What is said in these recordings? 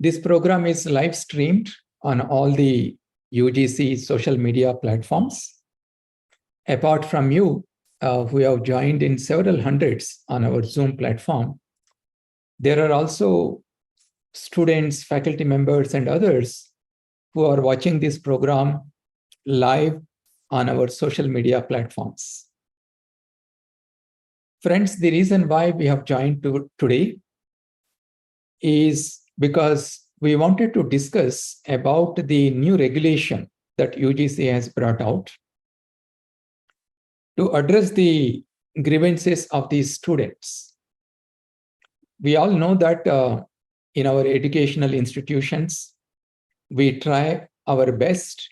This program is live streamed on all the UGC social media platforms. Apart from you, who have joined in several hundreds on our Zoom platform, there are also students, faculty members, and others who are watching this program live on our social media platforms. Friends, the reason why we have joined today is because we wanted to discuss about the new regulation that UGC has brought out to address the grievances of these students. We all know that in our educational institutions, we try our best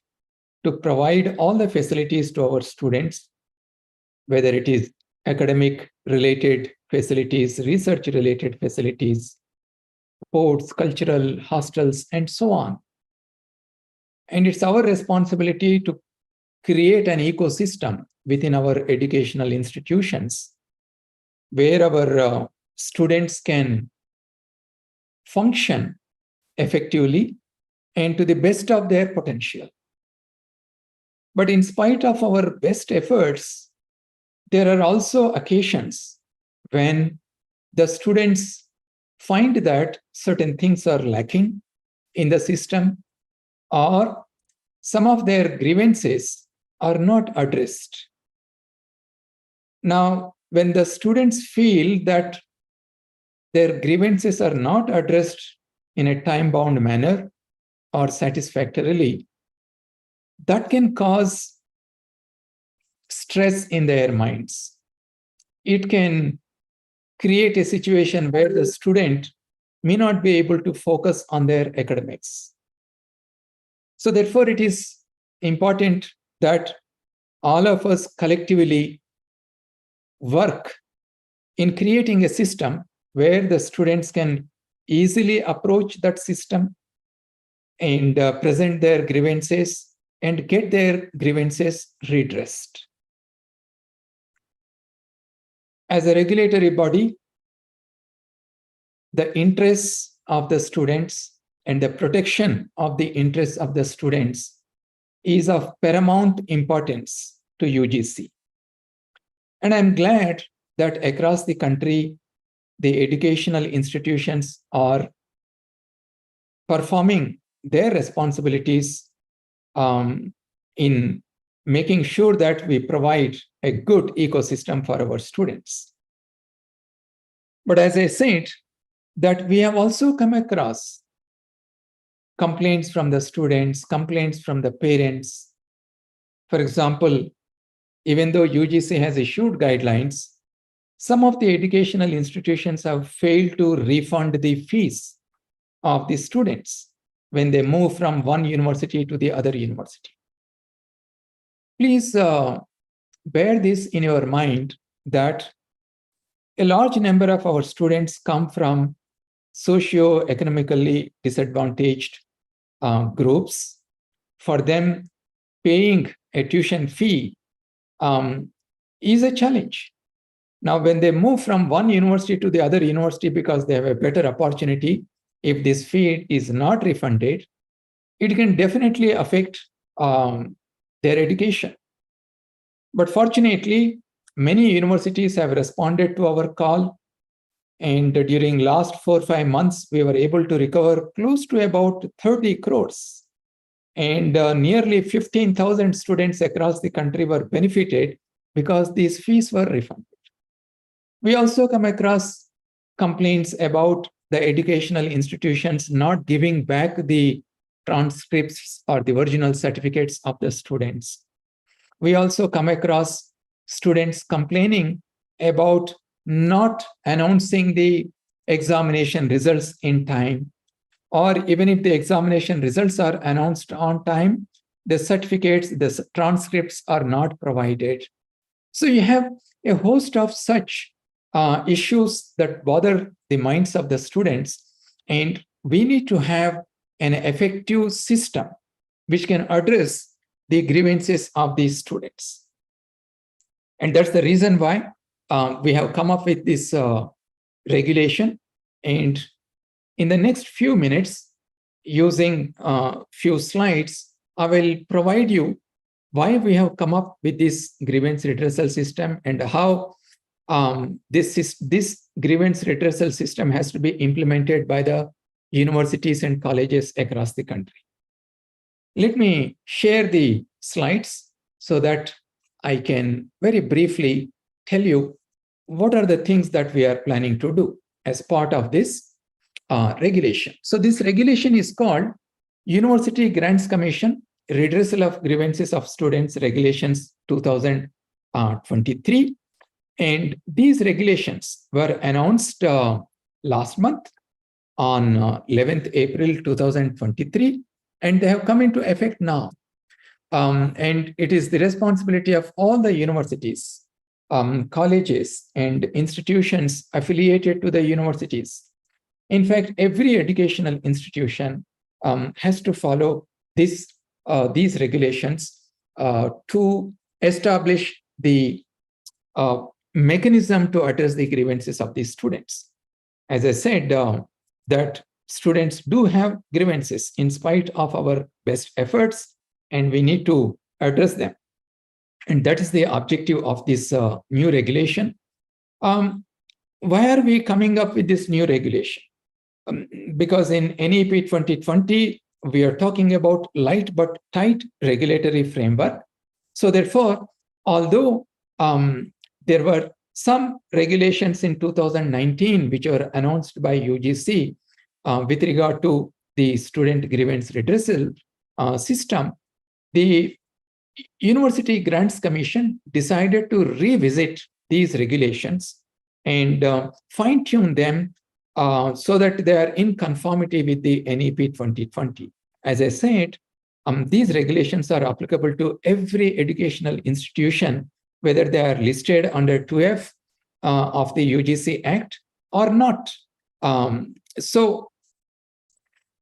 to provide all the facilities to our students, whether it is academic related facilities, research related facilities, sports, cultural, hostels, and so on. And it's our responsibility to create an ecosystem within our educational institutions where our students can function effectively and to the best of their potential. But in spite of our best efforts, there are also occasions when the students find that certain things are lacking in the system, or some of their grievances are not addressed. Now, when the students feel that their grievances are not addressed in a time-bound manner or satisfactorily, that can cause stress in their minds. It can create a situation where the student may not be able to focus on their academics. So therefore, it is important that all of us collectively work in creating a system where the students can easily approach that system and present their grievances and get their grievances redressed. As a regulatory body, the interests of the students and the protection of the interests of the students is of paramount importance to UGC. And I'm glad that across the country, the educational institutions are performing their responsibilities in making sure that we provide a good ecosystem for our students. But as I said, that we have also come across complaints from the students, complaints from the parents. For example, even though UGC has issued guidelines, some of the educational institutions have failed to refund the fees of the students when they move from one university to the other university. Please bear this in your mind that a large number of our students come from socio-economically disadvantaged groups. For them, paying a tuition fee is a challenge. Now, when they move from one university to the other university because they have a better opportunity, if this fee is not refunded, it can definitely affect their education. But fortunately, many universities have responded to our call. And during last 4 or 5 months, we were able to recover close to about 30 crores. And nearly 15,000 students across the country were benefited because these fees were refunded. We also come across complaints about the educational institutions not giving back the transcripts or the original certificates of the students. We also come across students complaining about not announcing the examination results in time, or even if the examination results are announced on time, the certificates, the transcripts are not provided. So you have a host of such issues that bother the minds of the students, and we need to have an effective system which can address the grievances of these students. And that's the reason why we have come up with this regulation. And in the next few minutes, using a few slides, I will provide you why we have come up with this grievance redressal system and how this grievance redressal system has to be implemented by the universities and colleges across the country. Let me share the slides so that I can very briefly tell you what are the things that we are planning to do as part of this regulation. So this regulation is called University Grants Commission Redressal of Grievances of Students Regulations 2023. And these regulations were announced last month on 11th April 2023, and they have come into effect now. And it is the responsibility of all the universities, colleges, and institutions affiliated to the universities. In fact, every educational institution has to follow these regulations to establish the mechanism to address the grievances of these students. As I said, that students do have grievances in spite of our best efforts, and we need to address them. And that is the objective of this new regulation. Why are we coming up with this new regulation? Because in NEP 2020, we are talking about light but tight regulatory framework. So therefore, although there were some regulations in 2019 which were announced by UGC with regard to the student grievance redressal system, the University Grants Commission decided to revisit these regulations and fine-tune them so that they are in conformity with the NEP 2020. As I said, these regulations are applicable to every educational institution, whether they are listed under 2F of the UGC Act or not.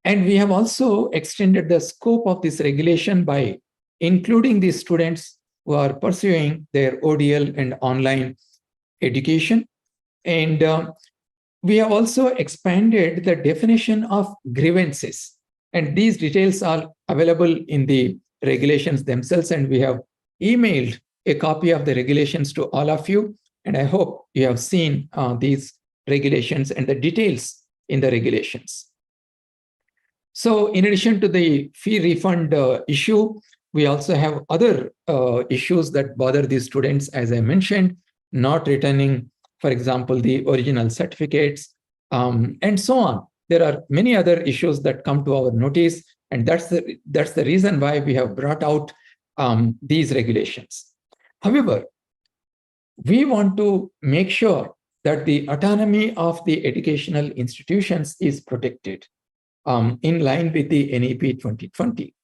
And we have also extended the scope of this regulation by including the students who are pursuing their ODL and online education. And we have also expanded the definition of grievances. And these details are available in the regulations themselves. And we have emailed a copy of the regulations to all of you. And I hope you have seen these regulations and the details in the regulations. So in addition to the fee refund issue, we also have other issues that bother these students, as I mentioned, not returning, for example, the original certificates, and so on. There are many other issues that come to our notice, and that's the reason why we have brought out these regulations. However, we want to make sure that the autonomy of the educational institutions is protected in line with the NEP 2020.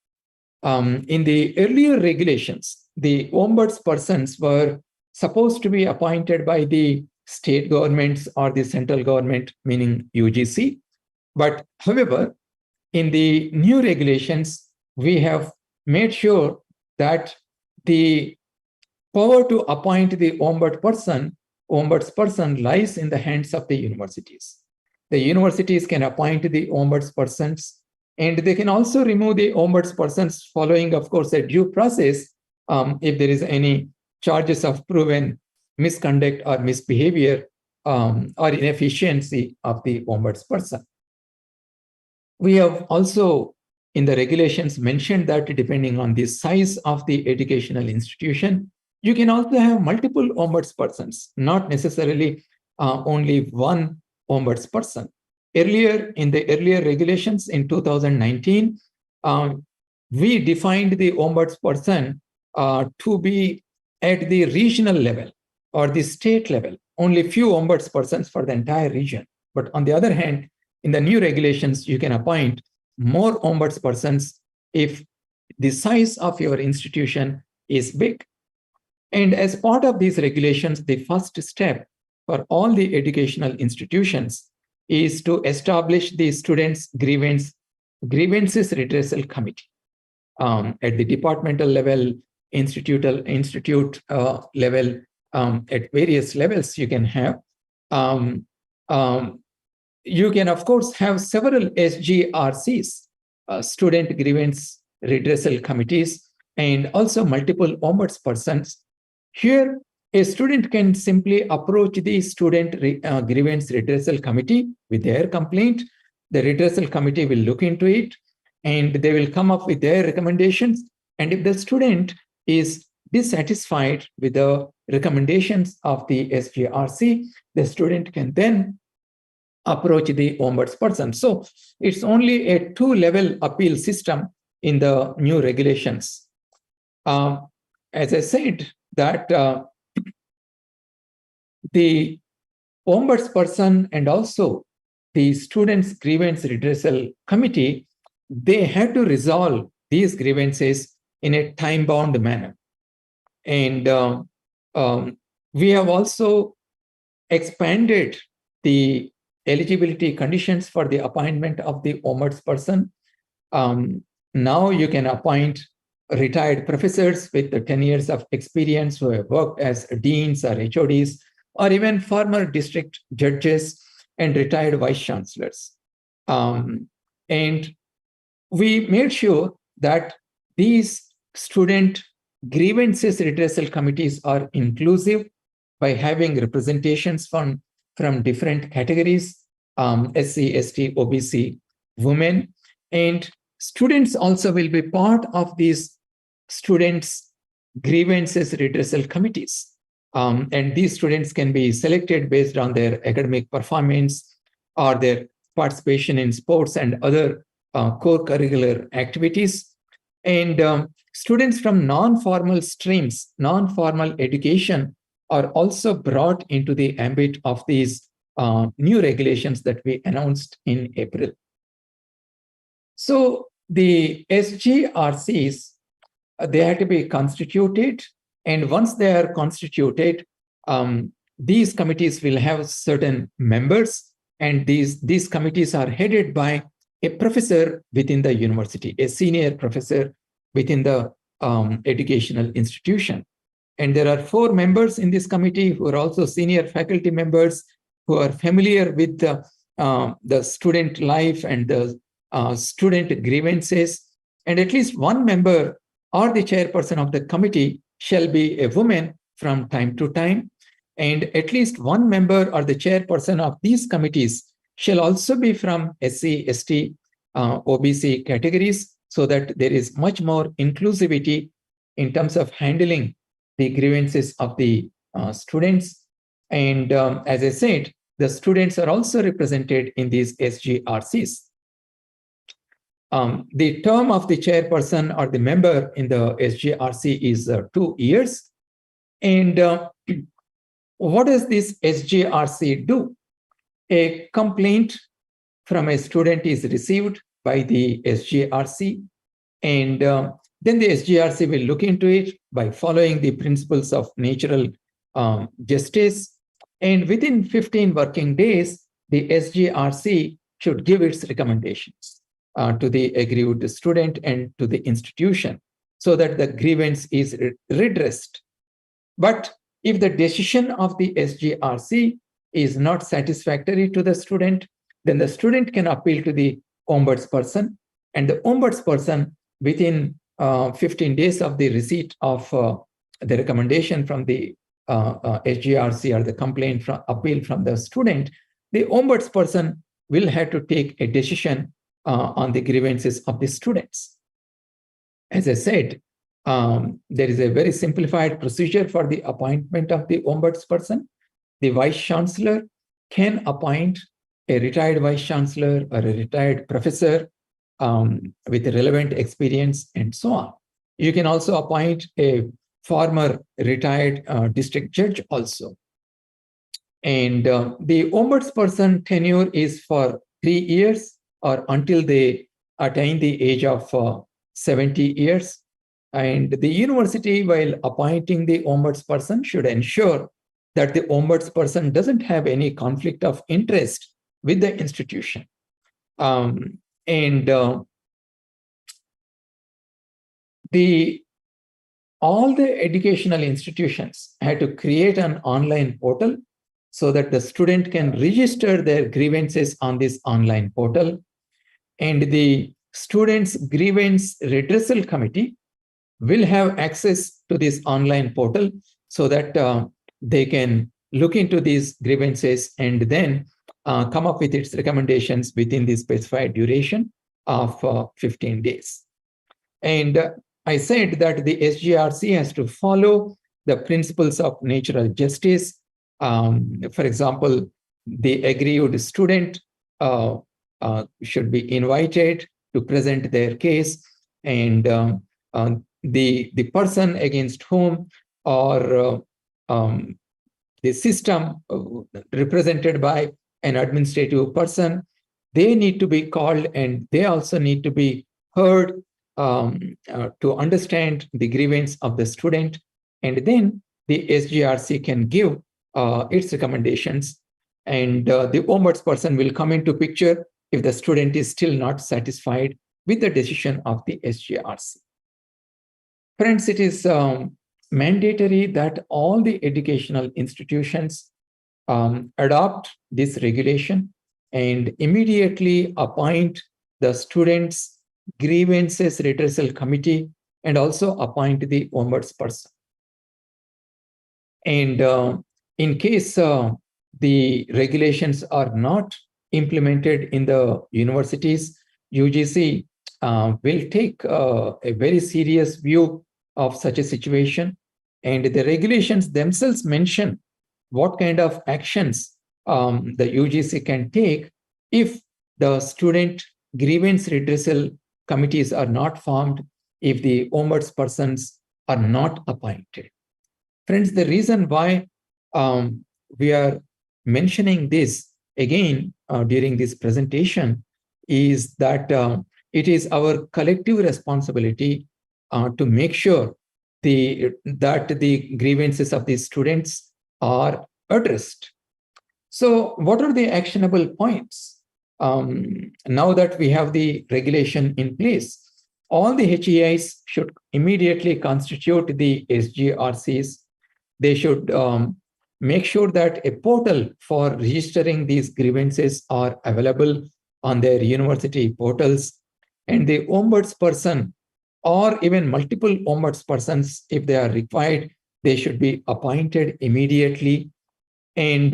In the earlier regulations, the ombudspersons were supposed to be appointed by the state governments or the central government, meaning UGC. But however, in the new regulations, we have made sure that the power to appoint the ombudsperson lies in the hands of the universities. The universities can appoint the ombudspersons, and they can also remove the ombudspersons following, of course, a due process if there is any charges of proven misconduct or misbehavior or inefficiency of the ombudsperson. We have also, in the regulations, mentioned that depending on the size of the educational institution, you can also have multiple ombudspersons, not necessarily only one ombudsperson. Earlier, in the earlier regulations in 2019, we defined the ombudsperson to be at the regional level or the state level, only few ombudspersons for the entire region. But on the other hand, in the new regulations, you can appoint more ombudspersons if the size of your institution is big. And as part of these regulations, the first step for all the educational institutions is to establish the Students' Grievances Redressal Committee. At the departmental level, institute level, at various levels you can have. You can, of course, have several SGRCs, student grievance redressal committees, and also multiple ombudspersons. Here, a student can simply approach the student grievance redressal committee with their complaint. The redressal committee will look into it and they will come up with their recommendations. And if the student is dissatisfied with the recommendations of the SGRC, the student can then approach the ombudsperson. So it's only a two-level appeal system in the new regulations. As I said, that the ombudsperson and also the students' grievance redressal committee, they have to resolve these grievances in a time-bound manner. And we have also expanded the eligibility conditions for the appointment of the ombudsperson. Now you can appoint retired professors with 10 years of experience who have worked as deans or HODs, or even former district judges and retired vice chancellors. And we made sure that these student grievances redressal committees are inclusive by having representations from different categories, SC, ST, OBC, women, and students also will be part of these students' grievances redressal committees. And these students can be selected based on their academic performance or their participation in sports and other core curricular activities. And students from non-formal streams, non-formal education, are also brought into the ambit of these new regulations that we announced in April. So the SGRCs, they have to be constituted. And once they are constituted, these committees will have certain members. And these committees are headed by a professor within the university, a senior professor within the educational institution. And there are 4 members in this committee who are also senior faculty members who are familiar with the student life and the student grievances. And at least 1 member or the chairperson of the committee shall be a woman from time to time. And at least 1 member or the chairperson of these committees shall also be from SC, ST, OBC categories, so that there is much more inclusivity in terms of handling the grievances of the students. And as I said, the students are also represented in these SGRCs. The term of the chairperson or the member in the SGRC is 2 years. And what does this SGRC do? A complaint from a student is received by the SGRC, and then the SGRC will look into it by following the principles of natural justice. And within 15 working days, the SGRC should give its recommendations to the aggrieved student and to the institution so that the grievance is redressed. But if the decision of the SGRC is not satisfactory to the student, then the student can appeal to the ombudsperson, and the ombudsperson within 15 days of the receipt of the recommendation from the SGRC or the complaint from appeal from the student, the ombudsperson will have to take a decision on the grievances of the students. As I said, there is a very simplified procedure for the appointment of the ombudsperson. The vice chancellor can appoint a retired vice chancellor or a retired professor with relevant experience and so on. You can also appoint a former retired district judge also. And the ombudsperson tenure is for 3 years or until they attain the age of 70 years. And the university, while appointing the ombudsperson, should ensure that the ombudsperson doesn't have any conflict of interest with the institution. All the educational institutions had to create an online portal so that the student can register their grievances on this online portal. And the students' grievance redressal committee will have access to this online portal so that they can look into these grievances and then come up with its recommendations within the specified duration of 15 days. And I said that the SGRC has to follow the principles of natural justice. For example, the aggrieved student should be invited to present their case, and the person against whom or the system represented by an administrative person, they need to be called and they also need to be heard to understand the grievance of the student. And then the SGRC can give its recommendations, and the ombudsperson will come into picture if the student is still not satisfied with the decision of the SGRC. Friends, it is mandatory that all the educational institutions adopt this regulation and immediately appoint the students' grievances redressal committee and also appoint the ombudsperson. And in case the regulations are not implemented in the universities, UGC will take a very serious view of such a situation. And the regulations themselves mention what kind of actions the UGC can take if the student grievance redressal committees are not formed, if the ombudspersons are not appointed. Friends, the reason why we are mentioning this again during this presentation is that it is our collective responsibility to make sure that the grievances of the students are addressed. So what are the actionable points? Now that we have the regulation in place, all the HEIs should immediately constitute the SGRCs. They should make sure that a portal for registering these grievances are available on their university portals, and the ombudsperson or even multiple ombudspersons, if they are required, they should be appointed immediately. And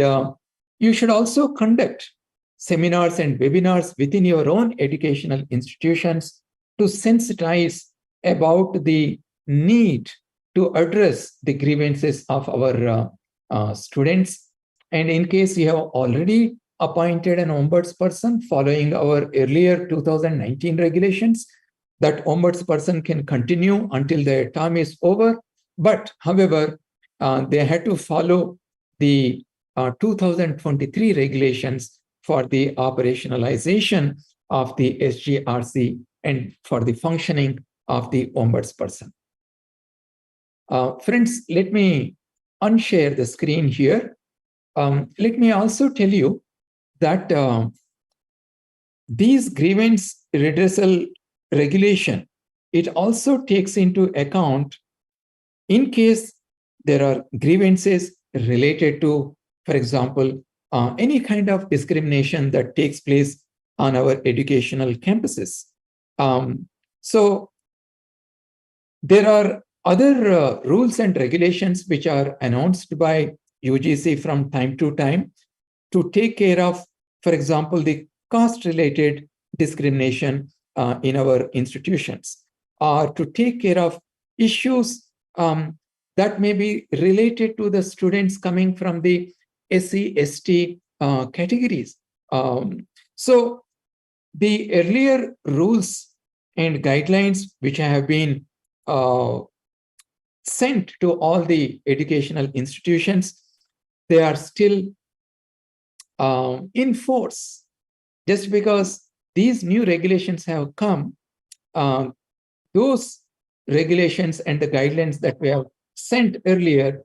you should also conduct seminars and webinars within your own educational institutions to sensitize about the need to address the grievances of our students. And in case you have already appointed an ombudsperson following our earlier 2019 regulations, that ombudsperson can continue until their term is over. But however, they had to follow the 2023 regulations for the operationalization of the SGRC and for the functioning of the ombudsperson. Friends, let me unshare the screen here. Let me also tell you that these grievance redressal regulation, it also takes into account in case there are grievances related to, for example, any kind of discrimination that takes place on our educational campuses. So there are other rules and regulations which are announced by UGC from time to time to take care of, for example, the caste-related discrimination in our institutions, or to take care of issues that may be related to the students coming from the SC, ST categories. So the earlier rules and guidelines which have been sent to all the educational institutions, they are still in force. Just because these new regulations have come, those regulations and the guidelines that we have sent earlier,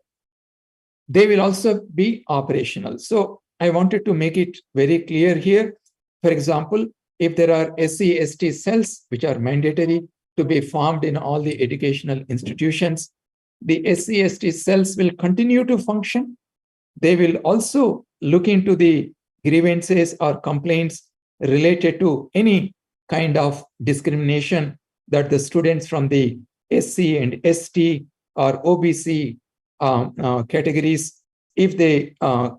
they will also be operational. So I wanted to make it very clear here. For example, if there are SC, ST cells, which are mandatory to be formed in all the educational institutions, the SC, ST cells will continue to function. They will also look into the grievances or complaints related to any kind of discrimination that the students from the SC and ST or OBC categories, if they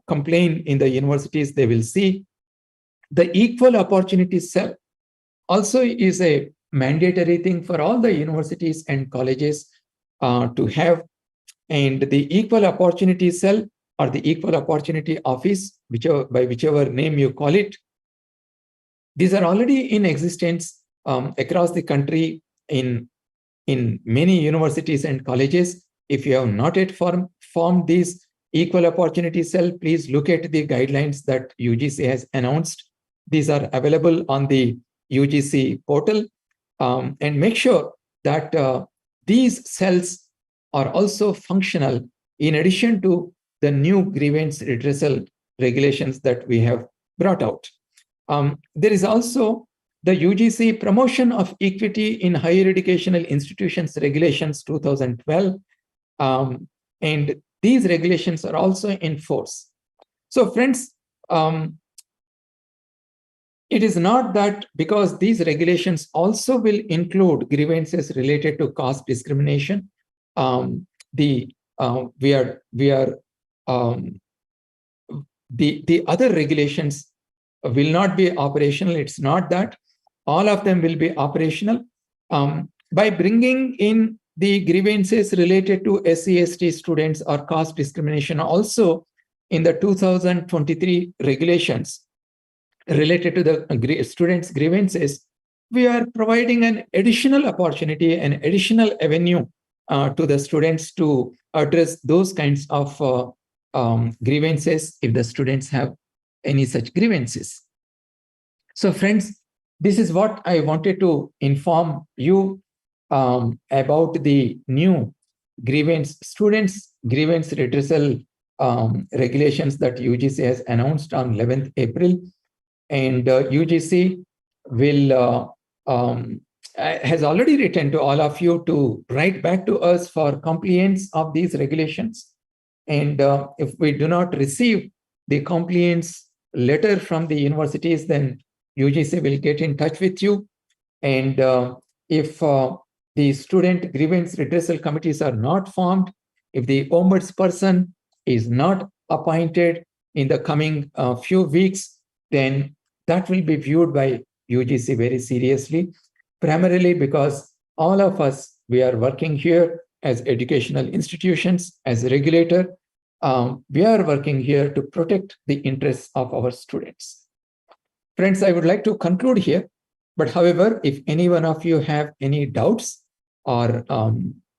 complain in the universities, they will see. The equal opportunity cell also is a mandatory thing for all the universities and colleges to have. And the equal opportunity cell or the equal opportunity office, whichever name you call it, these are already in existence across the country in many universities and colleges. If you have not yet formed this equal opportunity cell, please look at the guidelines that UGC has announced. These are available on the UGC portal, and make sure that these cells are also functional in addition to the new grievance redressal regulations that we have brought out. There is also the UGC Promotion of Equity in Higher Educational Institutions Regulations 2012, and these regulations are also in force. So friends, it is not that because these regulations also will include grievances related to caste discrimination, the other regulations will not be operational. It's not that. All of them will be operational. By bringing in the grievances related to SC/ST students or caste discrimination also in the 2023 regulations related to the students' grievances, we are providing an additional opportunity, an additional avenue to the students to address those kinds of grievances if the students have any such grievances. So friends, this is what I wanted to inform you about the new students grievance redressal regulations that UGC has announced on 11th April. And UGC will has already written to all of you to write back to us for compliance of these regulations. And if we do not receive the compliance letter from the universities, then UGC will get in touch with you. And if the student grievance redressal committees are not formed, if the ombudsperson is not appointed in the coming few weeks, then that will be viewed by UGC very seriously, primarily because all of us, we are working here as educational institutions, as a regulator. We are working here to protect the interests of our students. Friends, I would like to conclude here. But however, if any one of you have any doubts or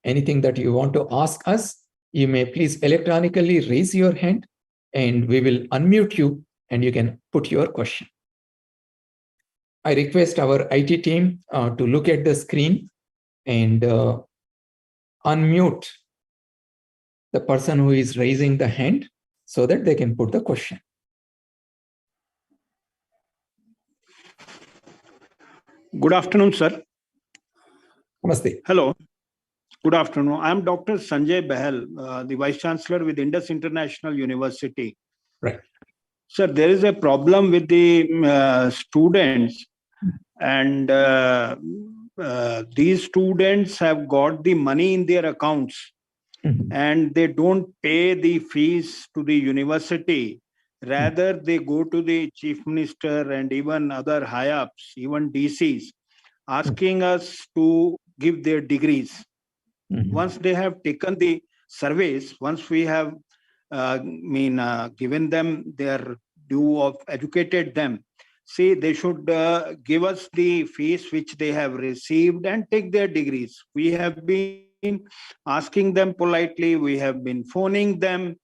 anything that you want to ask us, you may please electronically raise your hand and we will unmute you and you can put your question. I request our IT team to look at the screen and unmute the person who is raising the hand so that they can put the question. Good afternoon, sir. Namaste. Hello. Good afternoon. I am Dr. Sanjay Bahal, the Vice Chancellor with Indus International University. Right. Sir, there is a problem with the students, and these students have got the money in their accounts, and they don't pay the fees to the university. Rather, they go to the Chief Minister and even other high-ups, even DCs, asking us to give their degrees. Once they have taken the surveys, once we have given them their due of educated them, say they should give us the fees which they have received and take their degrees. We have been asking them politely, we have been phoning them,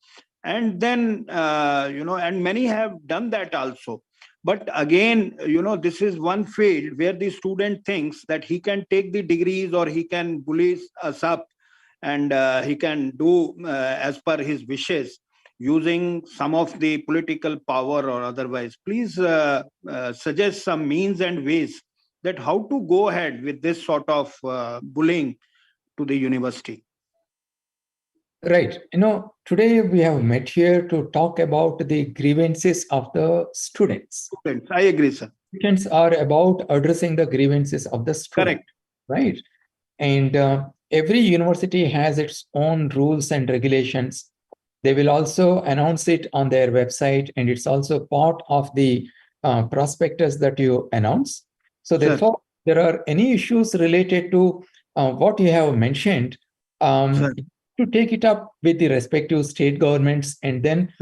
and then and many have done that also. But again, this is one field where the student thinks that he can take the degrees or he can bully us up, and he can do as per his wishes using some of the political power or otherwise. Please suggest some means and ways that how to go ahead with this sort of bullying to the university. Right. Today we have met here to talk about the grievances of the students. Students, I agree, sir. Students are about addressing the grievances of the student. Correct. Right. And every university has its own rules and regulations. They will also announce it on their website, and it's also part of the prospectus that you announce. So therefore, there are any issues related to what you have mentioned, to take it up with the respective state governments and then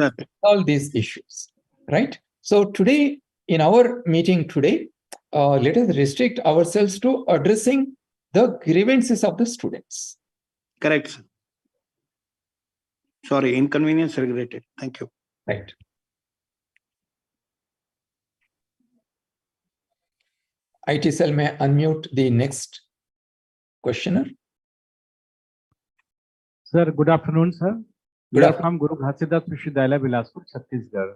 solve these issues, right? So today, in our meeting today, let us restrict ourselves to addressing the grievances of the students. Correct, sir. Sorry, inconvenience regretted. Thank you. Right. IT cell may unmute the next questioner. Sir, good afternoon, sir. We Good are from Guru Ghasidas Vishwidhyalaya, Bilaspur, Chhattisgarh.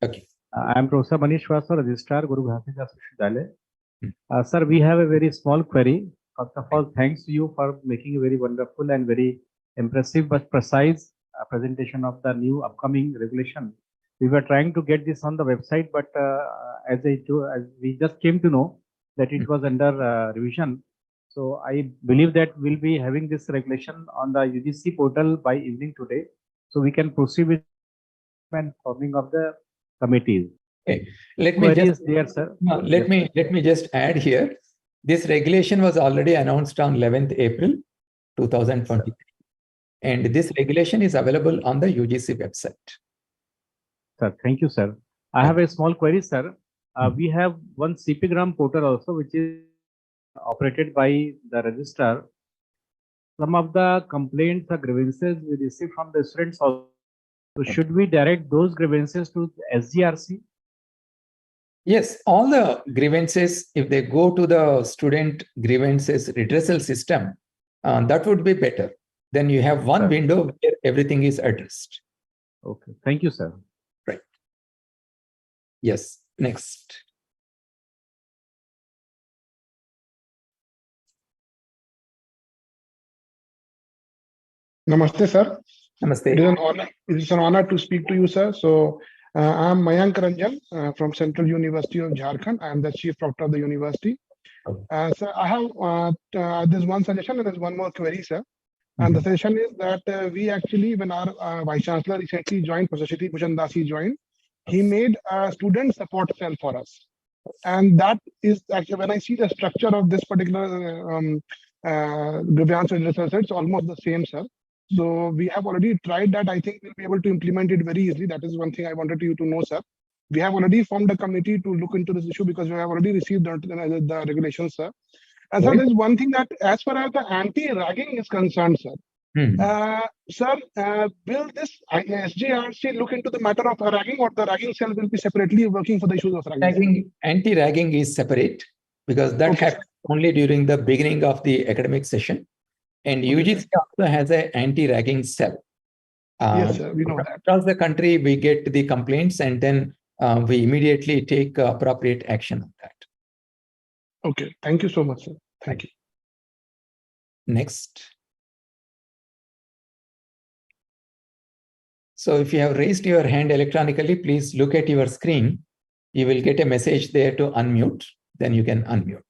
Okay. I am Professor Manish Vasa, Registrar, Guru Ghasidas Vishwidhyalaya. Sir, we have a very small query. First of all, thanks to you for making a very wonderful and very impressive but precise presentation of the new upcoming regulation. We were trying to get this on the website, but as we just came to know that it was under revision. So I believe that we'll be having this regulation on the UGC portal by evening today. So we can proceed with forming of the committees. Okay. Let me just there, sir. No, let me just add here. This regulation was already announced on 11th April 2023. And this regulation is available on the UGC website. Sir, thank you, sir. I have a small query, sir. We have one CPgram portal also, which is operated by the registrar. Some of the complaints or grievances we receive from the students also. So should we direct those grievances to SGRC? Yes, all the grievances, if they go to the student grievances redressal system, that would be better. Then you have one window where everything is addressed. Okay, thank you, sir. Right. Yes, next. Namaste, sir. Namaste. It is an honor to speak to you, sir. So, I am Mayank Ranjan from Central University of Jharkhand. I am the Chief Proctor of the university. Sir, I have there's one suggestion and there's one more query, sir. And the suggestion is that we actually, when our Vice Chancellor recently joined, Professor Shri Bhushan Dasi joined, he made a student support cell for us. And that is actually, when I see the structure of this particular grievance redressal, it's almost the same, sir. So we have already tried that. I think we'll be able to implement it very easily. That is one thing I wanted you to know, sir. We have already formed a committee to look into this issue because we have already received the regulations, sir. And so there's one thing that as far as the anti-ragging is concerned, sir, sir, will this SGRC look into the matter of ragging, or the ragging cell will be separately working for the issues of ragging? Anti-ragging is separate because that happens only during the beginning of the academic session. And UGC also has an anti-ragging cell. Yes, sir, we know that. Across the country, we get the complaints and then we immediately take appropriate action on that. Okay, thank you so much, sir. Thank you. Next. So if you have raised your hand electronically, please look at your screen. You will get a message there to unmute. Then you can unmute.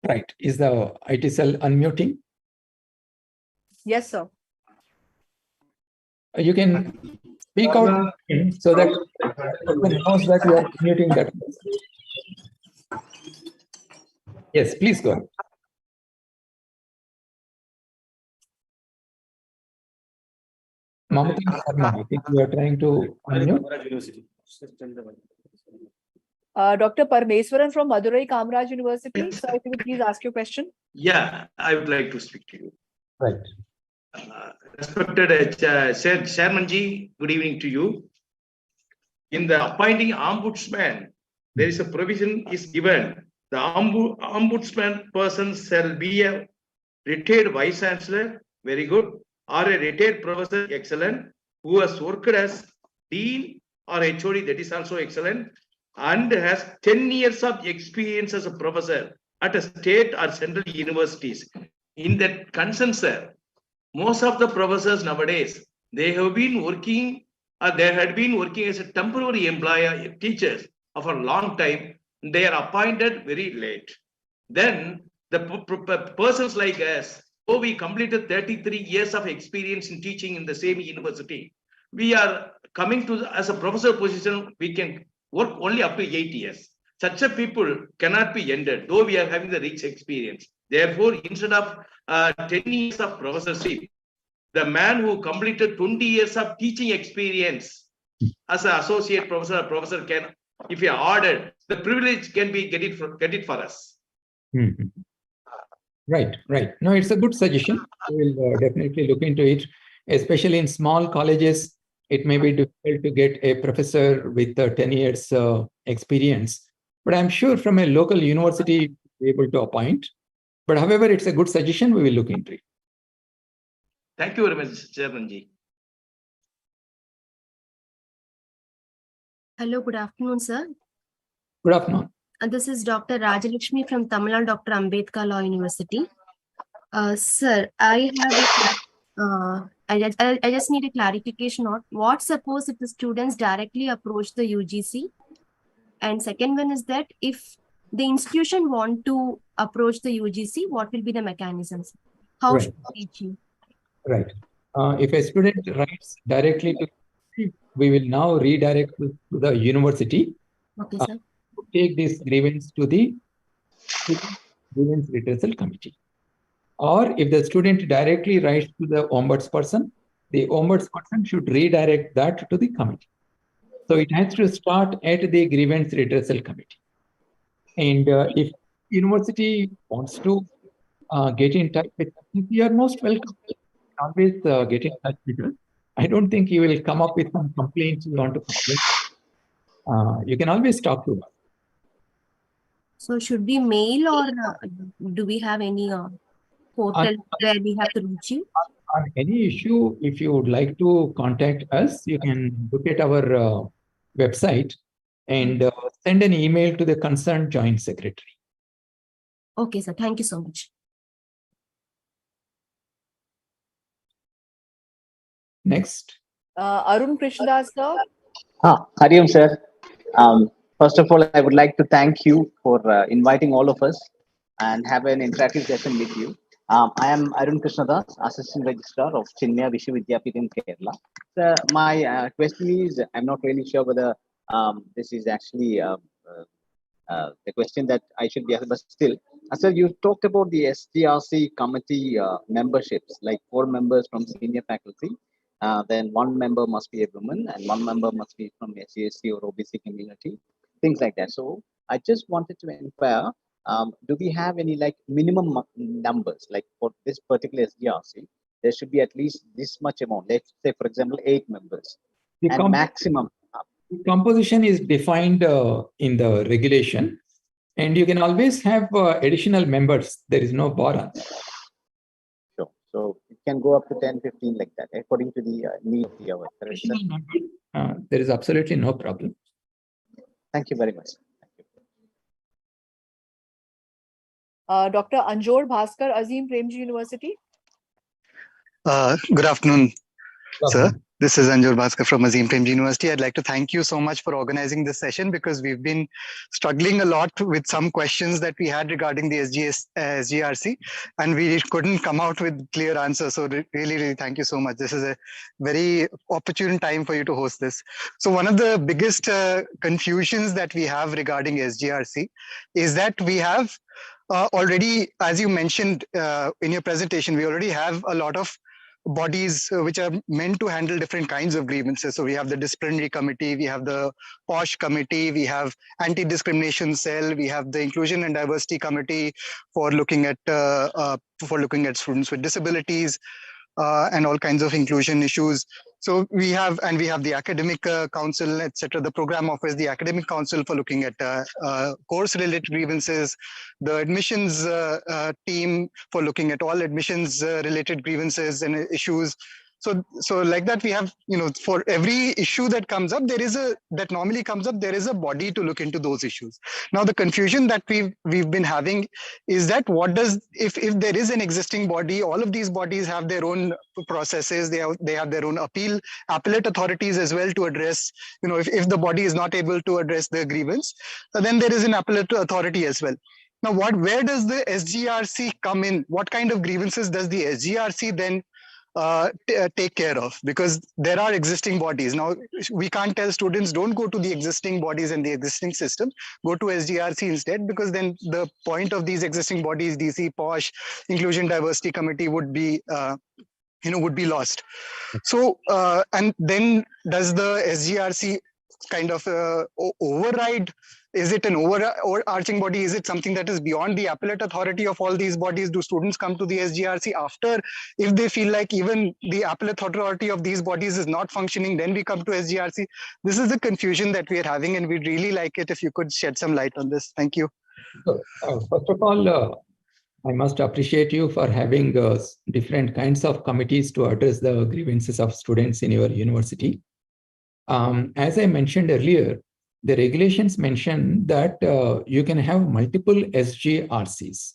Right. Is the IT cell unmuting? Yes, sir. You can speak out so that everyone knows that you are muting that. Yes, please go ahead. Mamata Sharma, I think you are trying to unmute. Dr. Parmeswaran from Madurai Kamraj University. Sir, if you would please ask your question. Yeah, I would like to speak to you. Right. Respected Chairmanji, good evening to you. In the appointing ombudsman, there is a provision is given. The ombudsman person shall be a retired vice chancellor, very good, or a retired professor, excellent, who has worked as dean or HOD, that is also excellent, and has 10 years of experience as a professor at a state or central universities. In that concern, sir, most of the professors nowadays, they have been working, they had been working as a temporary employer, teachers of a long time. They are appointed very late. Then the persons like us, oh, we completed 33 years of experience in teaching in the same university. We are coming to as a professor position, we can work only up to 8 years. Such a people cannot be ended, though we are having the rich experience. Therefore, instead of 10 years of professorship, the man who completed 20 years of teaching experience as an associate professor can, if you are ordered, the privilege can be get it for us. Mhm. Right. No, it's a good suggestion. We will definitely look into it, especially in small colleges. It may be difficult to get a professor with 10 years experience, but I'm sure from a local university, we'll be able to appoint. But however, it's a good suggestion. We will look into it. Thank you very much, Chairman Ji. Hello, good afternoon, sir. Good afternoon. This is Dr. Rajalakshmi from Tamil Nadu Dr. Ambedkar Law University. Sir, I just need a clarification on what suppose if the students directly approach the UGC, and second one is that if the institution want to approach the UGC, what will be the mechanisms? How Right. should we reach you? Right. If a student writes directly to, we will now redirect to the university. Okay, sir. Take this grievance to the grievance redressal committee. Or if the student directly writes to the ombudsperson, the ombudsperson should redirect that to the committee. So it has to start at the grievance redressal committee. And if university wants to get in touch with us, you are most welcome. Always get in touch with us. I don't think you will come up with some complaints you want to complain. You can always talk to us. So should we mail or do we have any portal where we have to reach you? On any issue, if you would like to contact us, you can look at our website and send an email to the concerned joint secretary. Okay, sir. Thank you so much. Next. Arun Krishnadas, sir. Hari Om, sir. First of all, I would like to thank you for inviting all of us and have an interactive session with you. I am Arun Krishnadas, Assistant Registrar of Chinmaya Vishwavidyapith in Kerala. My question is, I'm not really sure whether this is actually the question that I should be asking, but still. Sir, you talked about the SGRC committee memberships, like 4 members from senior faculty. Then 1 member must be a woman and 1 member must be from SGSC or OBC community, things like that. So I just wanted to inquire, do we have any like minimum numbers, like for this particular SGRC, there should be at least this much amount, let's say for example, 8 members and maximum. The composition is defined in the regulation, and you can always have additional members. There is no bar on that. Sure. So it can go up to 10, 15 like that, according to the need of the hour. There is absolutely no problem. Thank you very much. Dr. Anjor Bhaskar, Azim Premji University. Good afternoon, sir. This is Anjor Bhaskar from Azim Premji University. I'd like to thank you so much for organizing this session because we've been struggling a lot with some questions that we had regarding the SGRC, and we couldn't come out with clear answers. So really thank you so much. This is a very opportune time for you to host this. So one of the biggest confusions that we have regarding SGRC is that we have already, as you mentioned in your presentation, we already have a lot of bodies which are meant to handle different kinds of grievances. So we have the disciplinary committee, we have the POSH committee, we have anti-discrimination cell, we have the inclusion and diversity committee for looking at students with disabilities and all kinds of inclusion issues. So we have the academic council, etc. The program office, the academic council for looking at course-related grievances, the admissions team for looking at all admissions-related grievances and issues. So like that, we have, for every issue that comes up, that normally comes up, there is a body to look into those issues. Now, the confusion that we've been having is that if there is an existing body, all of these bodies have their own processes, they have their own appellate authorities as well to address, if the body is not able to address the grievance, then there is an appellate authority as well. Now, where does the SGRC come in? What kind of grievances does the SGRC then take care of? Because there are existing bodies. Now, we can't tell students don't go to the existing bodies and the existing system, go to SGRC instead, because then the point of these existing bodies, DC, POSH, Inclusion Diversity Committee, would be lost. So, and then does the SGRC kind of override? Is it an overarching body? Is it something that is beyond the appellate authority of all these bodies? Do students come to the SGRC after, if they feel like even the appellate authority of these bodies is not functioning, then we come to SGRC? This is the confusion that we are having, and we'd really like it if you could shed some light on this. Thank you. First of all, I must appreciate you for having different kinds of committees to address the grievances of students in your university. As I mentioned earlier, the regulations mention that you can have multiple SGRCs.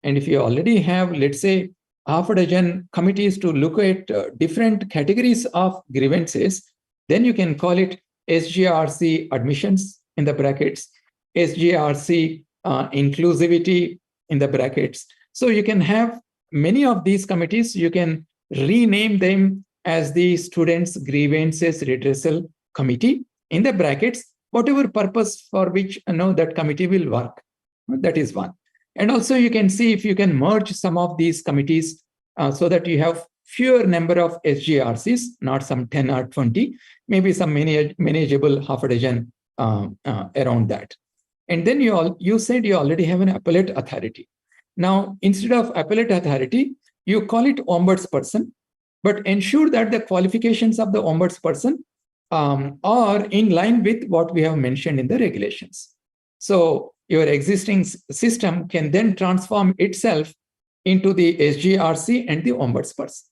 And if you already have, let's say, half a dozen committees to look at different categories of grievances, then you can call it SGRC admissions in the brackets, SGRC inclusivity in the brackets. So you can have many of these committees. You can rename them as the Students' Grievances Redressal Committee in the brackets, whatever purpose for which that committee will work. That is one. And also you can see if you can merge some of these committees so that you have fewer number of SGRCs, not some 10 or 20, maybe some manageable half a dozen around that. And then you said you already have an appellate authority. Now, instead of appellate authority, you call it ombudsperson, but ensure that the qualifications of the ombudsperson are in line with what we have mentioned in the regulations. So your existing system can then transform itself into the SGRC and the ombudsperson.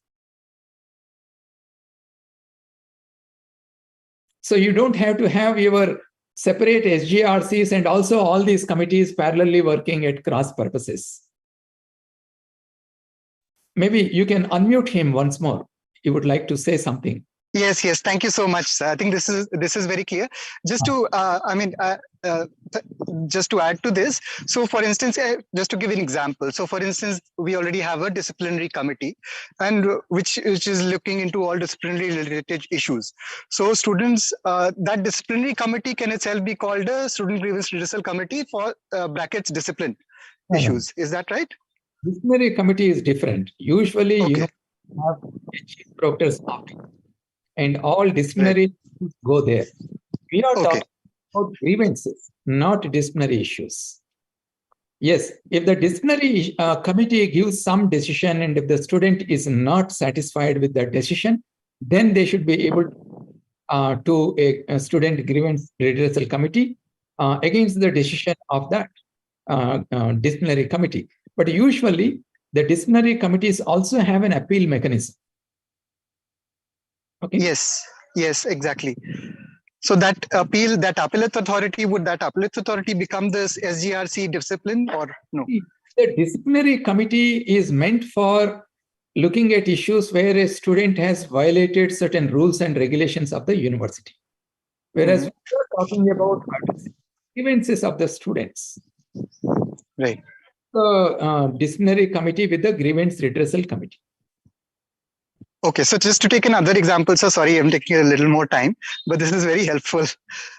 So you don't have to have your separate SGRCs and also all these committees parallelly working at cross purposes. Maybe you can unmute him once more. You would like to say something. Yes. Thank you so much, sir. I think this is very clear. Just to, just to add to this. So, for instance, just to give an example. So, for instance, we already have a disciplinary committee, and which is looking into all disciplinary related issues. So, students, that disciplinary committee can itself be called a Student Grievance Redressal Committee for brackets discipline issues. Is that right? Disciplinary committee is different. Usually, you have a chief proctor's office, and all disciplinary issues go there. We are talking about grievances, not disciplinary issues. Yes, if the disciplinary committee gives some decision, and if the student is not satisfied with that decision, then they should be able to a student grievance redressal committee against the decision of that disciplinary committee. But usually, the disciplinary committees also have an appeal mechanism. Okay. Yes, exactly. So that appellate authority, would that appellate authority become this SGRC discipline or no? The disciplinary committee is meant for looking at issues where a student has violated certain rules and regulations of the university. Whereas we are talking about grievances of the students. Right. The disciplinary committee with the grievance redressal committee. Okay, so just to take another example, so sorry, I'm taking a little more time, but this is very helpful.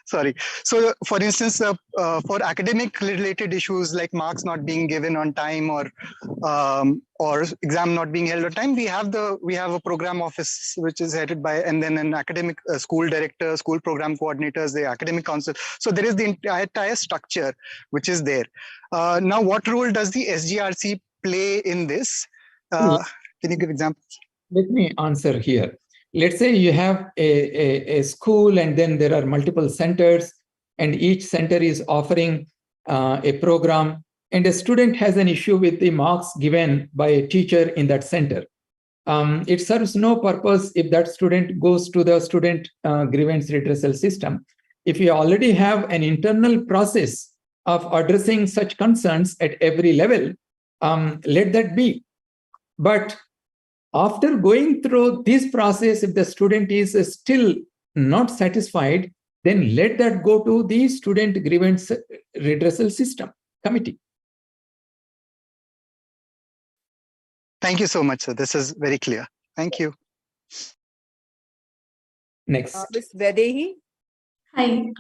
Sorry. So, for instance, for academic related issues like marks not being given on time or exam not being held on time, we have a program office which is headed by, and then an academic school director, school program coordinators, the academic council. So there is the entire structure which is there. Now, what role does the SGRC play in this? Can you give examples? Let me answer here. Let's say you have a school, and then there are multiple centers, and each center is offering a program, and a student has an issue with the marks given by a teacher in that center. it serves no purpose if that student goes to the student grievance redressal system. If you already have an internal process of addressing such concerns at every level, let that be. But after going through this process, if the student is still not satisfied, then let that go to the student grievance redressal system committee. Thank you so much, sir. This is very clear. Thank you. Next. Ms. Vedehi. Hi,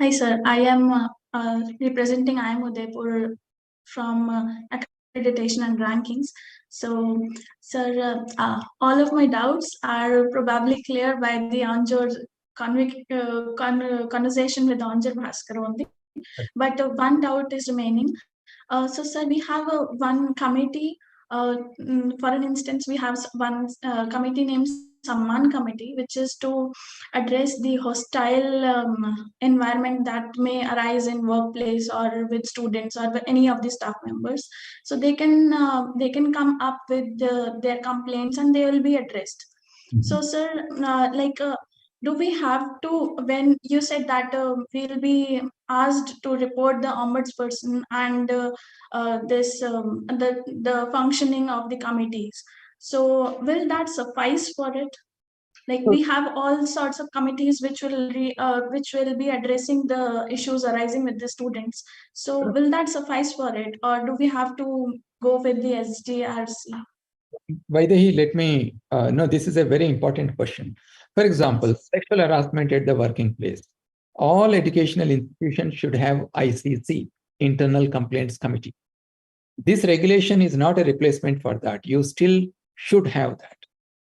sir. I am representing IIM Udaipur from accreditation and rankings. So, sir, all of my doubts are probably clear by the Anjur conversation with Anjur Bhaskar only. But one doubt is remaining. So, sir, we have one committee. For an instance, we have one committee named Samman Committee, which is to address the hostile environment that may arise in workplace or with students or with any of the staff members. So they can come up with their complaints and they will be addressed. So, sir, do we have to, when you said that we'll be asked to report the ombudsperson and the functioning of the committees, so will that suffice for it? Like, we have all sorts of committees which will be addressing the issues arising with the students. So will that suffice for it, or do we have to go with the SGRC? Vaidehi, let me no, this is a very important question. For example, sexual harassment at the working place. All educational institutions should have ICC, Internal Complaints Committee. This regulation is not a replacement for that. You still should have that.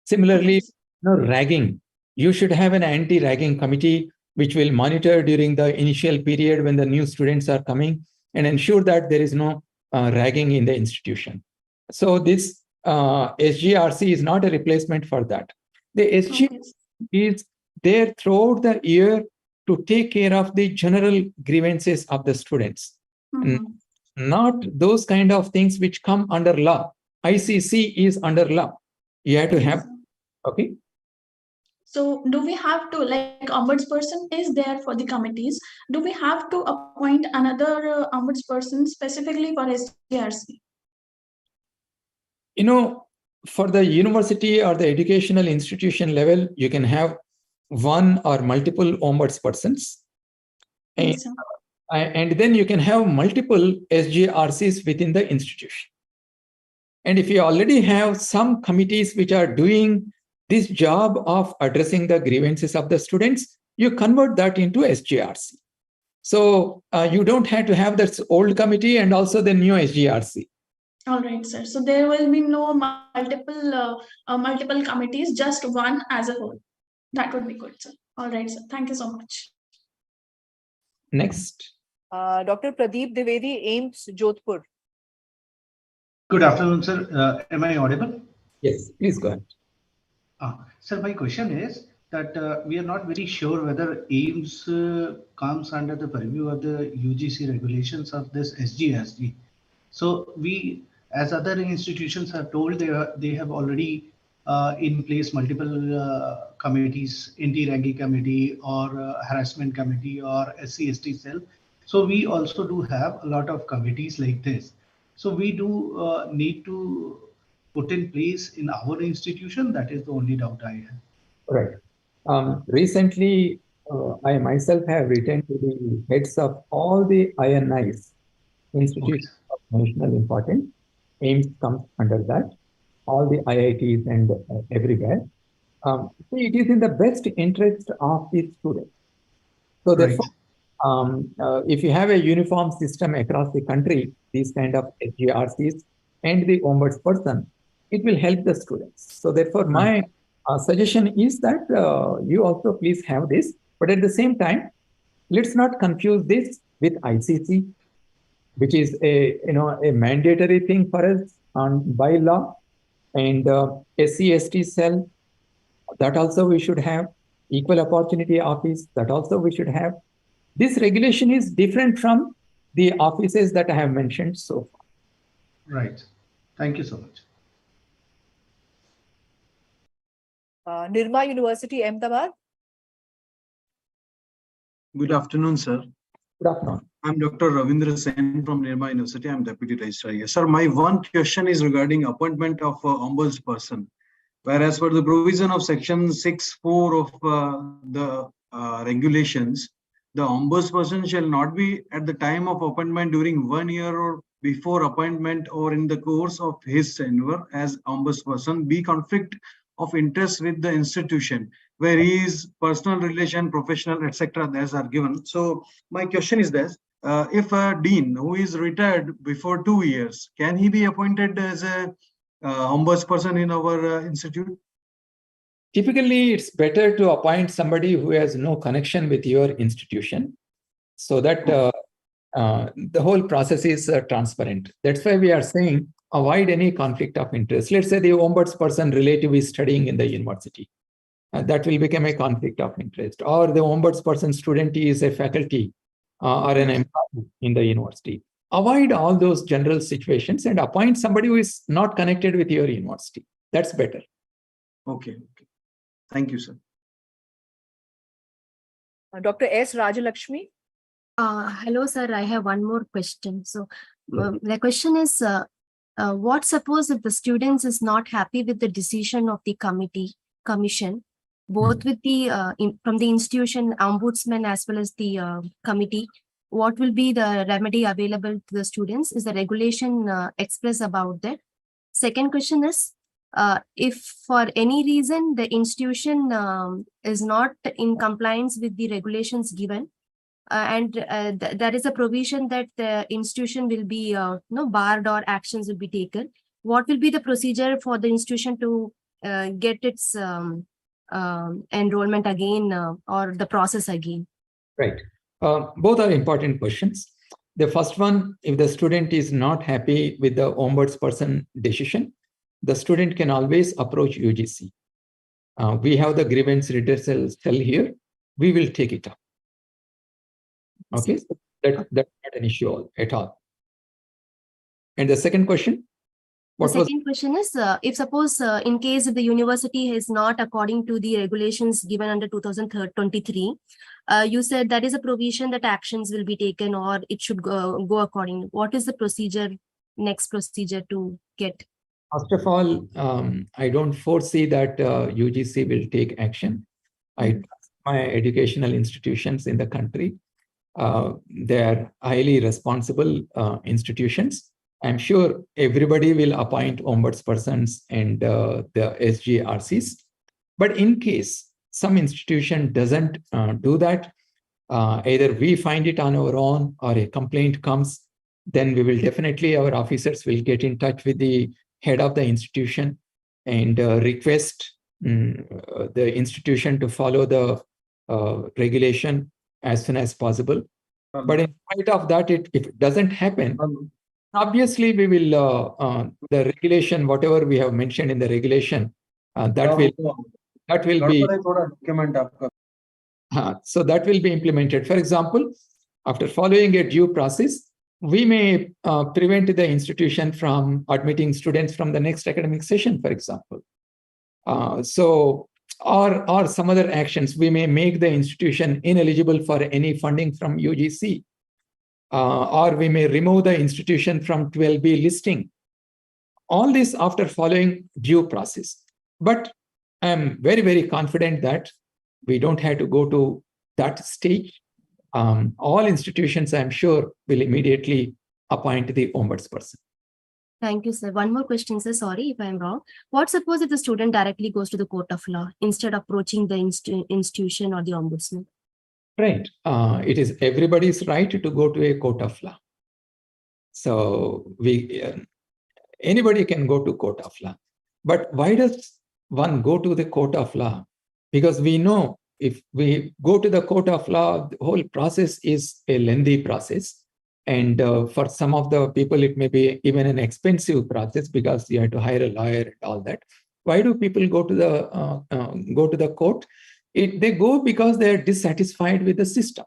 Similarly, ragging. You should have an anti-ragging committee which will monitor during the initial period when the new students are coming and ensure that there is no ragging in the institution. So this SGRC is not a replacement for that. The SGRC is there throughout the year to take care of the general grievances of the students. Not those kind of things which come under law. ICC is under law. You have to have, okay? So do we have to, like, ombudsperson is there for the committees, do we have to appoint another ombudsperson specifically for SGRC? You know, for the university or the educational institution level, you can have one or multiple ombudspersons. And then you can have multiple SGRCs within the institution. And if you already have some committees which are doing this job of addressing the grievances of the students, you convert that into SGRC. So you don't have to have that old committee and also the new SGRC. All right, sir. So there will be no multiple committees, just one as a whole. That would be good, sir. All right, sir. Thank you so much. Next. Dr. Pradeep Dwivedi, AIMS, Jodhpur. Good afternoon, sir. Am I audible? Yes, please go ahead. Sir, my question is that we are not very sure whether AIMS comes under the purview of the UGC regulations of this SGRC. So we, as other institutions are told, they have already in place multiple committees, anti-ragging committee or harassment committee or SC/ST cell. So we also do have a lot of committees like this. So we do need to put in place in our institution. That is the only doubt I have. Right. Recently, I myself have written to the heads of all the INIs, institutions of national importance. AIMS comes under that, all the IITs and everywhere. See, it is in the best interest of the students. So therefore, if you have a uniform system across the country, these kind of SGRCs and the ombudsperson, it will help the students. So therefore, my suggestion is that you also please have this, but at the same time, let's not confuse this with ICC, which is a mandatory thing for us by law, and SC/ST cell, that also we should have. Equal Opportunity Office, that also we should have. This regulation is different from the offices that I have mentioned so far. Right. Thank you so much. Nirma University, Ahmedabad. Good afternoon, sir. Good afternoon. I'm Dr. Ravindra Sen from Nirma University. I'm Deputy Registrar here. Sir, my one question is regarding appointment of ombudsperson. Whereas for the provision of section 6(4) of the regulations, the ombudsperson shall not be at the time of appointment during 1 year or before appointment or in the course of his tenure as ombudsperson be conflict of interest with the institution where his personal relation, professional, etc. those are given. So my question is this, if a dean who is retired before 2 years, can he be appointed as a ombudsperson in our institute? Typically, it's better to appoint somebody who has no connection with your institution so that the whole process is transparent. That's why we are saying avoid any conflict of interest. Let's say the ombudsperson relative is studying in the university. That will become a conflict of interest. Or the ombudsperson student is a faculty or an employee in the university. Avoid all those general situations and appoint somebody who is not connected with your university. That's better. Okay. Thank you, sir. Dr. S. Rajalakshmi. Hello, sir. I have one more question. So the question is, what suppose if the students is not happy with the decision of the commission, both with the from the institution, ombudsman as well as the committee? What will be the remedy available to the students? Is the regulation express about that? Second question is, if for any reason the institution is not in compliance with the regulations given, and there is a provision that the institution will be barred or actions will be taken, what will be the procedure for the institution to get its enrollment again or the process again? Right. Both are important questions. The first one, if the student is not happy with the ombudsperson decision, the student can always approach UGC. We have the grievance redressal cell here. We will take it up. Okay, so that's not an issue at all. And the second question? The second question is, if suppose in case if the university is not according to the regulations given under 2023, you said that is a provision that actions will be taken or it should go according. What is the procedure, next procedure to get? First of all, I don't foresee that UGC will take action. I trust my educational institutions in the country. They are highly responsible institutions. I'm sure everybody will appoint ombudspersons and the SGRCs. But in case some institution doesn't do that, either we find it on our own or a complaint comes, then we will definitely, our officers will get in touch with the head of the institution and request the institution to follow the regulation as soon as possible. But in spite of that, if it doesn't happen, obviously we will, the regulation, whatever we have mentioned in the regulation, that will be, so that will be implemented. For example, after following a due process, we may prevent the institution from admitting students from the next academic session, for example. Or some other actions, we may make the institution ineligible for any funding from UGC. Or we may remove the institution from 12B listing. All this after following due process. But I'm very, very confident that we don't have to go to that stage. All institutions, I'm sure, will immediately appoint the ombudsperson. Thank you, sir. One more question, sir. Sorry if I'm wrong. What suppose if the student directly goes to the court of law instead of approaching the institution or the ombudsman? Right. It is everybody's right to go to a court of law. So anybody can go to court of law. But why does one go to the court of law? Because we know if we go to the court of law, the whole process is a lengthy process. And for some of the people, it may be even an expensive process because you have to hire a lawyer and all that. Why do people go to the court? They go because they are dissatisfied with the system.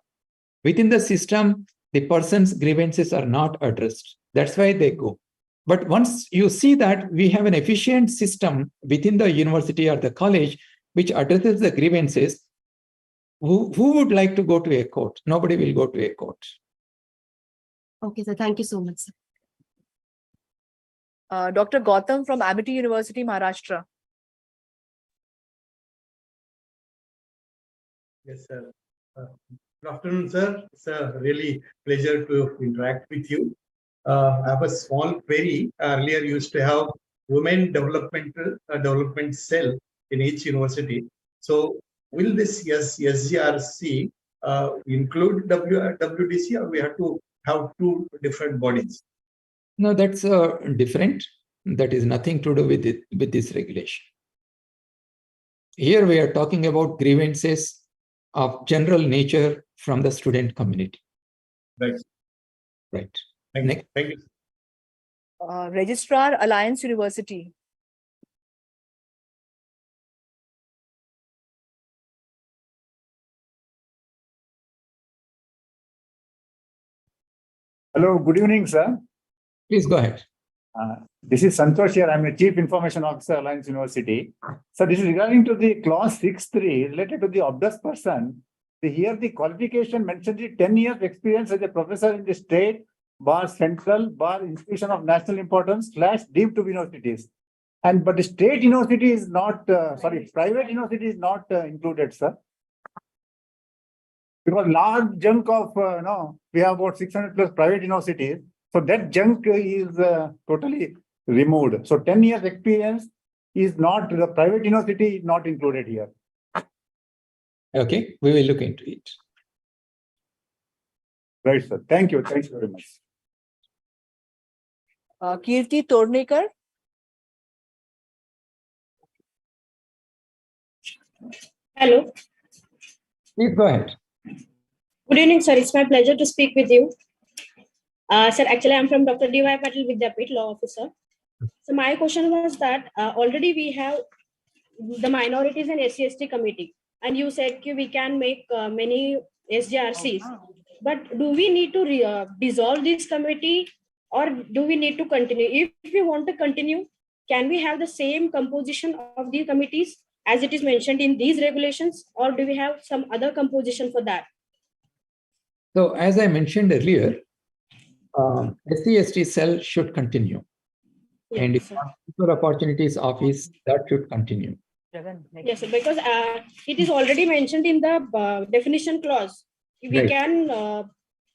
Within the system, the person's grievances are not addressed. That's why they go. But once you see that we have an efficient system within the university or the college, which addresses the grievances, who would like to go to a court? Nobody will go to a court. Okay, sir. Thank you so much, sir. Dr. Gautam from Amity University, Maharashtra. Yes, sir. Good afternoon, sir. It's a really pleasure to interact with you. I have a small query. Earlier, used to have women development cell in each university. So, will this SGRC include WDC, or we have to have two different bodies? No, that's different. That is nothing to do with it, with this regulation. Here we are talking about grievances of general nature from the student community. Right. Right. Thank you. Registrar, Alliance University. Hello, good evening, sir. Please go ahead. This is Santosh here. I'm the Chief Information Officer, Alliance University. So this is regarding to the clause 6.3 related to the obdurate person. Here the qualification mentioned the 10 years experience as a professor in the state, bar central, bar institution of national importance / deemed to be universities. But the state university is not, private university is not included, sir. Because large chunk of, we have about 600 plus private universities. So that chunk is totally removed. So 10 years experience is not, the private university is not included here. Okay, we will look into it. Right, sir. Thank you. Thank you very much. Kirti Tornikar. Hello. Please go ahead. Good evening, sir. It's my pleasure to speak with you. Sir, actually, I'm from Dr. D.Y. Patil Vidyapit, Law Officer. So my question was that already we have the minorities and SC/ST committee, and you said we can make many SGRCs. But do we need to dissolve this committee, or do we need to continue? If we want to continue, can we have the same composition of the committees as it is mentioned in these regulations, or do we have some other composition for that? So as I mentioned earlier, SC/ST cell should continue. Yes, and if sir. Equal Opportunities Office, that should continue. Yes, sir, because it is already mentioned in the definition clause. We Right. can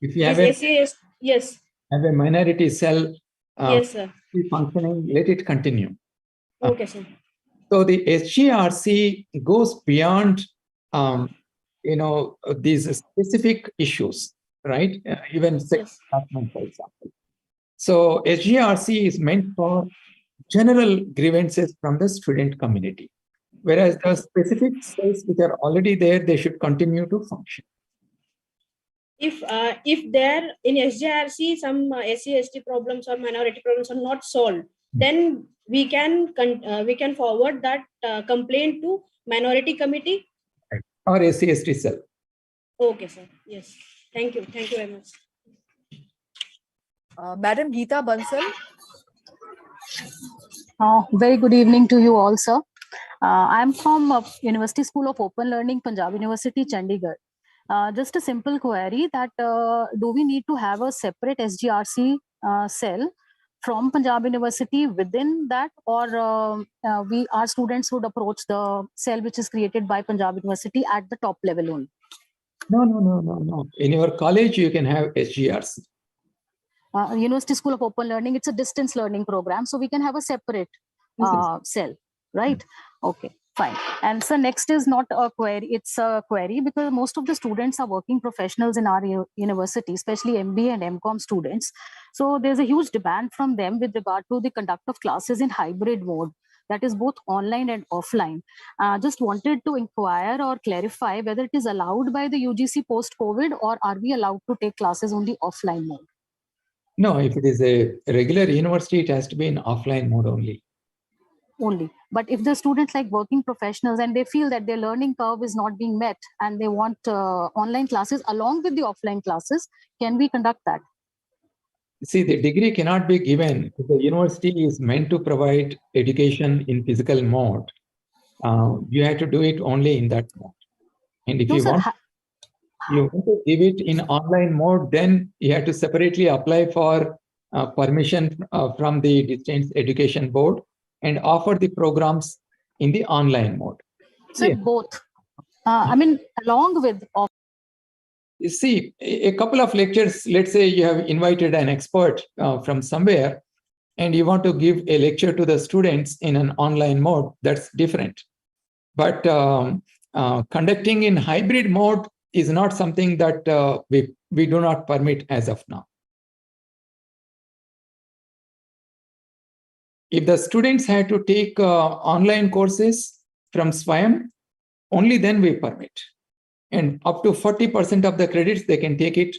If you have a, yes. have a minority cell Yes, sir. functioning, let it continue. Okay, sir. So the SGRC goes beyond, these specific issues, right? Even sex harassment, for example. So SGRC is meant for general grievances from the student community, whereas the specific cells which are already there, they should continue to function. If there in SGRC some SC/ST problems or minority problems are not solved, then we can forward that complaint to minority committee or SC/ST cell. Okay, sir. Yes. Thank you. Thank you very much. Madam Geeta Bansal. Very good evening to you all, sir. I'm from University School of Open Learning, Punjab University, Chandigarh. Just a simple query that do we need to have a separate SGRC cell from Punjab University within that, or our students would approach the cell which is created by Punjab University at the top level only? No. In your college, you can have SGRC. University School of Open Learning, it's a distance learning program, so we can have a separate cell, right? Okay, fine. And so next is not a query, it's a query because most of the students are working professionals in our university, especially MBA and MCOM students. So there's a huge demand from them with regard to the conduct of classes in hybrid mode, that is both online and offline. Just wanted to inquire or clarify whether it is allowed by the UGC post-COVID, or are we allowed to take classes on the offline mode? No, if it is a regular university, it has to be in offline mode only. But if the students like working professionals and they feel that their learning curve is not being met and they want online classes along with the offline classes, can we conduct that? See, the degree cannot be given if the university is meant to provide education in physical mode. you have to do it only in that mode. And if No, you sir, want to give it in online mode, then you have to separately apply for permission from the Distance Education Board and offer the programs in the online mode. sir, both. I mean, along with. You see, a couple of lectures, let's say you have invited an expert from somewhere, and you want to give a lecture to the students in an online mode, that's different. But conducting in hybrid mode is not something that we do not permit as of now. If the students had to take online courses from SWAYAM, only then we permit. And up to 40% of the credits, they can take it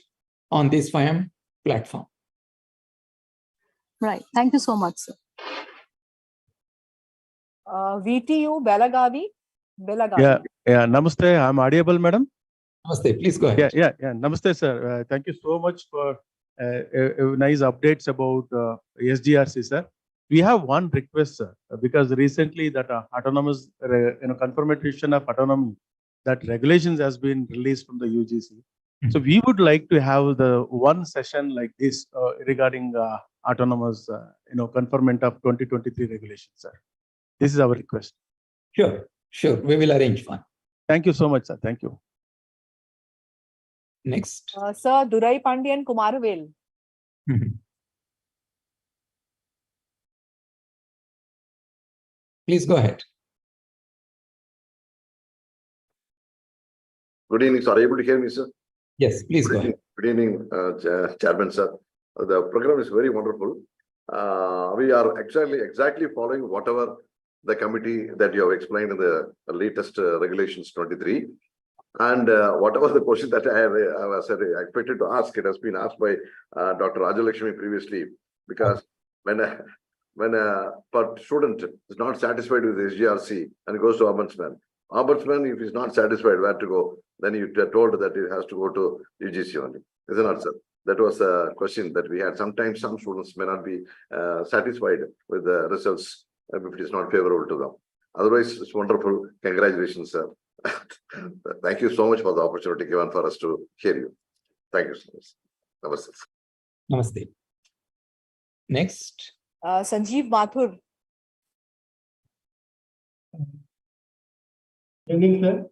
on this SWAYAM platform. Right. Thank you so much, sir. VTU Belagavi. Yeah. Namaste. I'm audible, madam. Namaste. Please go ahead. Yeah. Namaste, sir. Thank you so much for nice updates about SGRC, sir. We have one request, sir, because recently that autonomous, confirmation of autonomy, that regulations has been released from the UGC. So we would like to have the one session like this regarding autonomous, conformment of 2023 regulations, sir. This is our request. Sure. We will arrange one. Thank you so much, sir. Thank you. Next. Sir, Durai Pandian Kumarvel. Please go ahead. Good evening, sir. Are you able to hear me, sir? Yes, please go ahead. Good evening, Chairman, sir. The program is very wonderful. We are exactly following whatever the committee that you have explained in the latest regulations 23. And whatever the question that I expected to ask, it has been asked by Dr. Rajalakshmi previously, because when a student is not satisfied with SGRC and goes to Ombudsman, if he's not satisfied where to go, then you are told that it has to go to UGC only. Is it not, sir? That was a question that we had. Sometimes some students may not be satisfied with the results if it is not favorable to them. Otherwise, it's wonderful. Congratulations, sir. Thank you so much for the opportunity given for us to hear you. Thank you so much. Namaste. Namaste. Next. Sanjeev Mathur. Good evening, sir.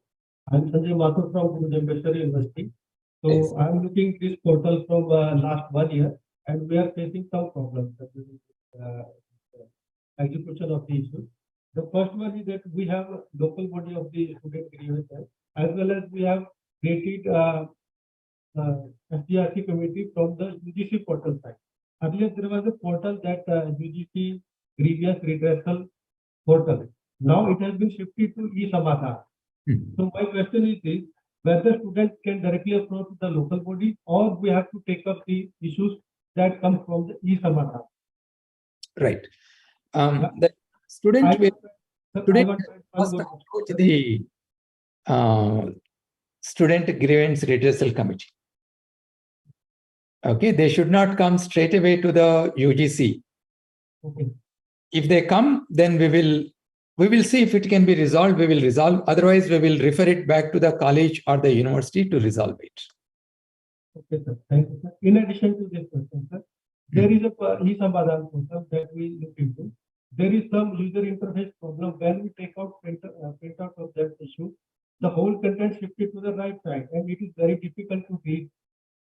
I'm Sanjay Mathur from Jambeshwari University. So yes. I'm looking at this portal from last 1 year, and we are facing some problems execution of the issue. The first one is that we have a local body of the student grievances, as well as we have created SGRC committee from the UGC portal side. Earlier, there was a portal that UGC grievance redressal portal. Now it has been shifted to e-Samadhan. So my question is this, whether students can directly approach the local body, or we have to take up the issues that come from the e-Samadhan. Right. The student must approach the student grievance redressal committee. Okay, they should not come straight away to the UGC. Okay. If they come, then we will see if it can be resolved. We will resolve. Otherwise, we will refer it back to the college or the university to resolve it. Okay, sir. Thank you, sir. In addition to this question, sir, there is a e-Samadhan portal that we look into. There is some user interface problem. When we take out printout of that issue, the whole content shifted to the right side, and it is very difficult to read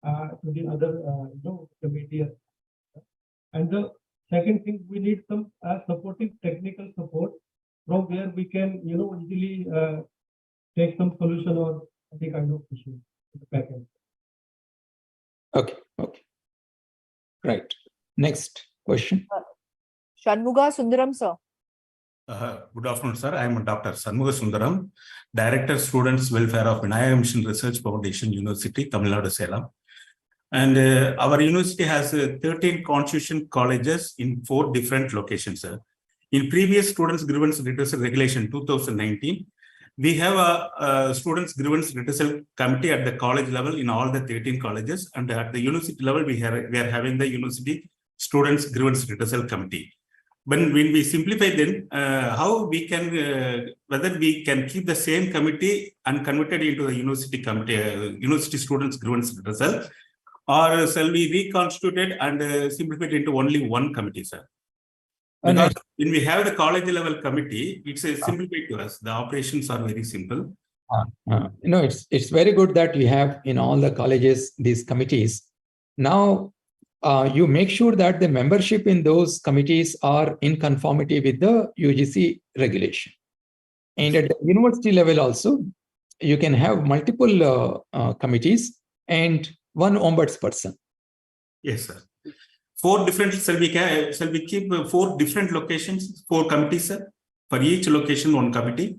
to the other committee. And the second thing, we need some supporting technical support from where we can, easily take some solution or any kind of issue in the backend. Okay. Right. Next question. Shanmuga Sundaram, sir. Good afternoon, sir. I am Dr. Shanmuga Sundaram, Director, Students Welfare of Vinaya Mission Research Foundation, University, Tamil Nadu, Salem. And our university has 13 constitution colleges in 4 different locations, sir. In previous Students Grievance Redressal Regulation 2019, we have a Students Grievance Redressal Committee at the college level in all the 13 colleges, and at the university level, we are having the University Students Grievance Redressal Committee. when we simplify, then how we can whether we can keep the same committee and convert it into a university committee, university students grievance redressal, or shall we reconstitute it and simplify it into only one committee, sir? Because when we have the college level committee, it's a simplified to us. The operations are very simple. It's very good that we have in all the colleges these committees. Now, you make sure that the membership in those committees are in conformity with the UGC regulation. And at the university level also, you can have multiple committees and one ombudsperson. Yes, sir. 4 different, shall we keep 4 different locations, 4 committees, sir? For each location, 1 committee.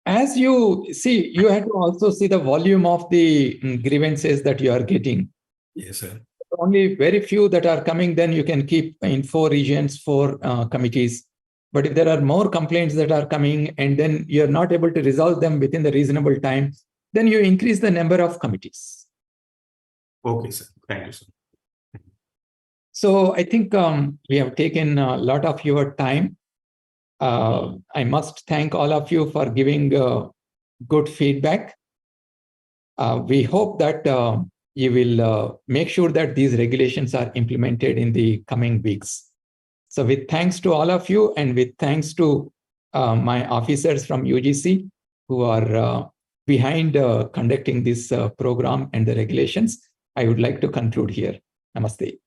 As you see, you have to also see the volume of the grievances that you are getting. Yes, sir. Only very few that are coming, then you can keep in 4 regions, 4 committees. But if there are more complaints that are coming and then you're not able to resolve them within the reasonable time, then you increase the number of committees. Okay, sir. Thank you, sir. So I think we have taken a lot of your time. I must thank all of you for giving good feedback. We hope that you will make sure that these regulations are implemented in the coming weeks. So with thanks to all of you and with thanks to my officers from UGC who are behind conducting this program and the regulations, I would like to conclude here. Namaste.